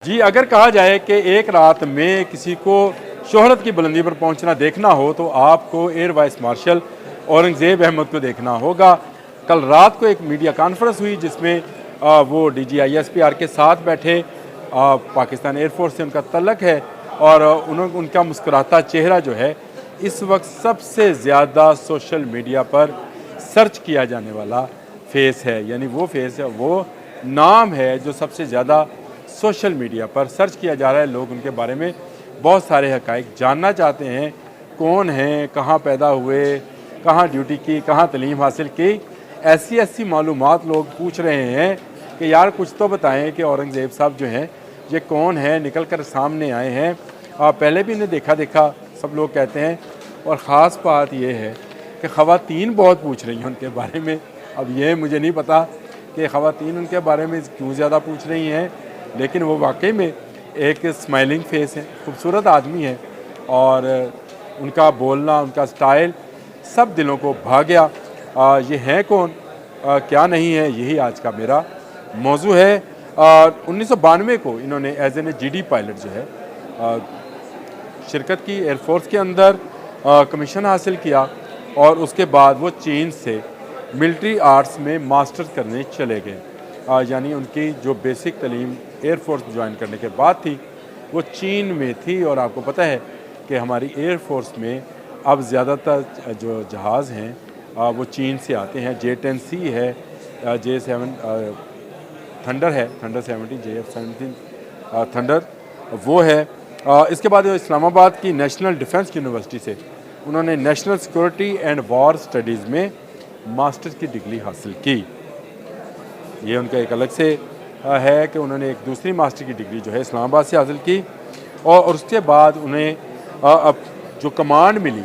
जी, अगर कहा जाए कि एक रात में किसी को शोहरत की बुलंदी पर पहुंचना देखना हो तो आपको air vice marshal Aurangzeb Ahmed को देखना होगा। कल रात को एक मीडिया कॉन्फ्रेंस हुई जिसमें वो DGISPR के साथ बैठे। पाकिस्तान एयरफोर्स से उनका तल्लक है और उनका मुस्कुराता चेहरा जो है इस वक्त सबसे ज़्यादा सोशल मीडिया पर सर्च किया जाने वाला फेस है। यानी वो फेस है, वो नाम है जो सबसे ज़्यादा सोशल मीडिया पर सर्च किया जा रहा है। लोग उनके बारे में बहुत सारे हक़ाइक़ जानना चाहते हैं। कौन हैं, कहाँ पैदा हुए, कहाँ ड्यूटी की, कहाँ तलीम हासिल की, ऐसी मालूमात लोग पूछ रहे हैं कि यार कुछ तो बताएं कि औरंगज़ेब साहब जो हैं ये कौन है, निकल कर सामने आए हैं। पहले भी इन्हें देखा सब लोग कहते हैं। और ख़ास बात यह है कि ख़वातीन बहुत पूछ रही हैं उनके बारे में। अब ये मुझे नहीं पता कि ख़वातीन उनके बारे में क्यों ज़्यादा पूछ रही हैं, लेकिन वो वाकई में एक स्माइलिंग फेस है, खूबसूरत आदमी है और उनका बोलना, उनका स्टाइल सब दिलों को भा गया। ये हैं कौन, क्या नहीं है, यही आज का मेरा मौजू है। 1992 को इन्होंने एज एन GD पायलट जो है शिरकत की एयरफोर्स के अंदर, कमीशन हासिल किया और उसके बाद वो चीन से मिलिट्री आर्ट्स में मास्टर्स करने चले गए। यानी उनकी जो बेसिक तालीम एयरफोर्स ज्वाइन करने के बाद थी वो चीन में थी। और आपको पता है कि हमारी एयरफोर्स में अब ज़्यादातर जो जहाज़ हैं वो चीन से आते हैं। J-10C है, J-7 थंडर है, थंडर 70, JF-17 थंडर वो है। इसके बाद इस्लामाबाद की नेशनल डिफेंस यूनिवर्सिटी से उन्होंने national security and war studies में मास्टर्स की डिग्री हासिल की। ये उनका एक अलग से है कि उन्होंने एक दूसरी मास्टर की डिग्री जो है इस्लामाबाद से हासिल की। और उसके बाद उन्हें अब जो कमांड मिली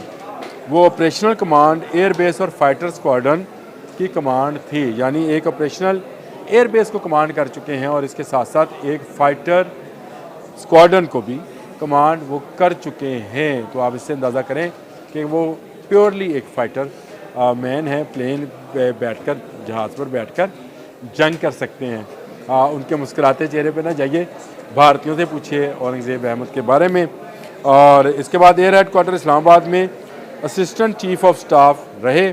वो ऑपरेशनल कमांड एयरबेस और फाइटर स्क्वाड्रन की कमांड थी। यानी एक ऑपरेशनल एयरबेस को कमांड कर चुके हैं और इसके साथ साथ एक फ़ाइटर स्क्वाड्रन को भी कमांड वो कर चुके हैं। तो आप इससे अंदाज़ा करें कि वो प्योरली एक फ़ाइटर मैन है। प्लेन पे बैठकर, जहाज़ पर बैठकर जंग कर सकते हैं। उनके मुस्कुराते चेहरे पे ना जाइए, भारतीयों से पूछिए औरंगज़ेब अहमद के बारे में। और इसके बाद एयर हेडक्वार्टर इस्लामाबाद में असिस्टेंट चीफ ऑफ स्टाफ रहे।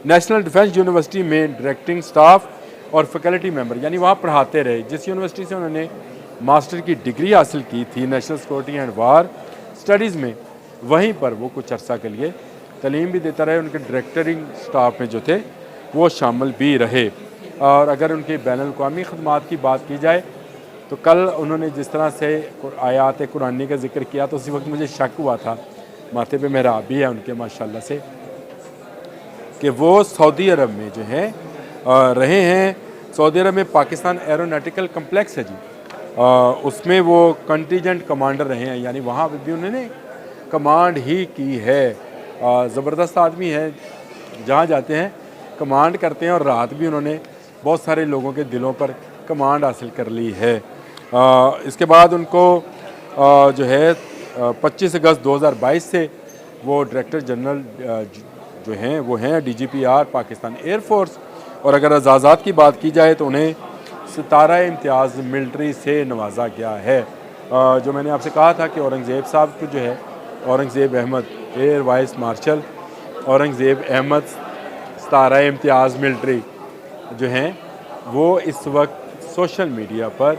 नेशनल डिफेंस यूनिवर्सिटी में डायरेक्टिंग स्टाफ और फैकल्टी मेंबर, यानी वहाँ पढ़ाते रहे। जिस यूनिवर्सिटी से उन्होंने मास्टर की डिग्री हासिल की थी national security and war studies में, वहीं पर वो कुछ अर्सा के लिए तालीम भी देता रहे। उनके डायरेक्टरिंग स्टाफ में जो थे वो शामिल भी रहे। और अगर उनकी बैनुल-अक़वामी ख़िदमात की बात की जाए तो कल उन्होंने जिस तरह से आयात कुरानी का जिक्र किया तो उसी वक्त मुझे शक हुआ था, माथे पे मेहराब भी है उनके माशाल्लाह से, कि वो सऊदी अरब में जो है रहे हैं। सऊदी अरब में पाकिस्तान एरोनॉटिकल कम्प्लेक्स है जी, उसमें वो कंटीजेंट कमांडर रहे हैं। यानी वहाँ भी उन्होंने कमांड ही की है। ज़बरदस्त आदमी है, जहाँ जाते हैं कमांड करते हैं। और रात भी उन्होंने बहुत सारे लोगों के दिलों पर कमांड हासिल कर ली है। इसके बाद उनको जो है 25 अगस्त 2022 से वो डायरेक्टर जनरल जो हैं वो हैं DGPR पाकिस्तान एयरफोर्स। और अगर एजाज़ात की बात की जाए तो उन्हें सितारा इम्तियाज़ मिलिट्री से नवाजा गया है। जो मैंने आपसे कहा था कि औरंगज़ेब साहब को जो है, Aurangzeb Ahmed air vice marshal Aurangzeb Ahmed Sitara Imtiaz military जो हैं वो इस वक्त सोशल मीडिया पर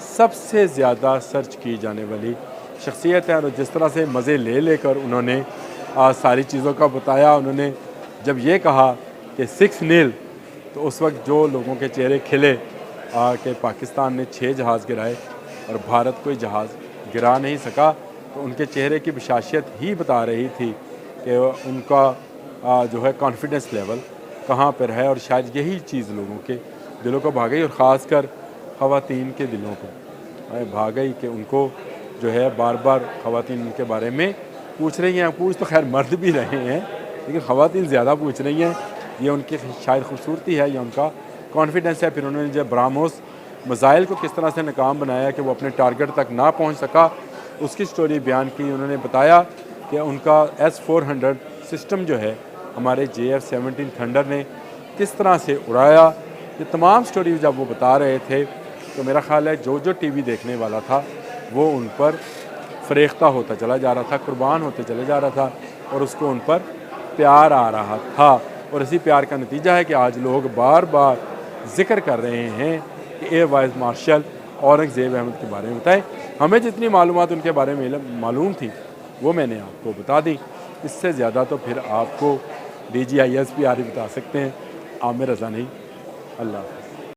सबसे ज़्यादा सर्च की जाने वाली शख्सियत है। और जिस तरह से मज़े ले लेकर उन्होंने सारी चीज़ों का बताया, उन्होंने जब ये कहा कि 6-0 तो उस वक्त जो लोगों के चेहरे खिले कि पाकिस्तान ने 6 जहाज़ गिराए और भारत कोई जहाज़ गिरा नहीं सका, तो उनके चेहरे की बशाशियत ही बता रही थी कि उनका जो है कॉन्फिडेंस लेवल कहाँ पर है। और शायद यही चीज़ लोगों के दिलों को भा गई और ख़ास कर ख़वातीन के दिलों को भा गई कि उनको जो है बार बार ख़वातीन उनके बारे में पूछ रही हैं। पूछ तो खैर मर्द भी रहे हैं, लेकिन ख़वातीन ज़्यादा पूछ रही हैं। ये उनकी शायद खूबसूरती है या उनका कॉन्फिडेंस है। फिर उन्होंने जब ब्राह्मोस मिसाइल को किस तरह से नाकाम बनाया कि वो अपने टारगेट तक ना पहुँच सका, उसकी स्टोरी बयान की। उन्होंने बताया कि उनका S-400 सिस्टम जो है हमारे JF-17 थंडर ने किस तरह से उड़ाया। ये तमाम स्टोरी जब वो बता रहे थे तो मेरा ख़्याल है जो जो टीवी देखने वाला था वो उन पर फ़रेख्ता होता चला जा रहा था, कुर्बान होते चले जा रहा था और उसको उन पर प्यार आ रहा था। और इसी प्यार का नतीजा है कि आज लोग बार बार ज़िक्र कर रहे हैं कि air vice marshal Aurangzeb Ahmed के बारे में बताएं। हमें जितनी मालूमात उनके बारे में मालूम थी वो मैंने आपको बता दी। इससे ज़्यादा तो फिर आपको DGI SP आरिफ बता सकते हैं, आमिर रज़ा नहीं। अल्लाह।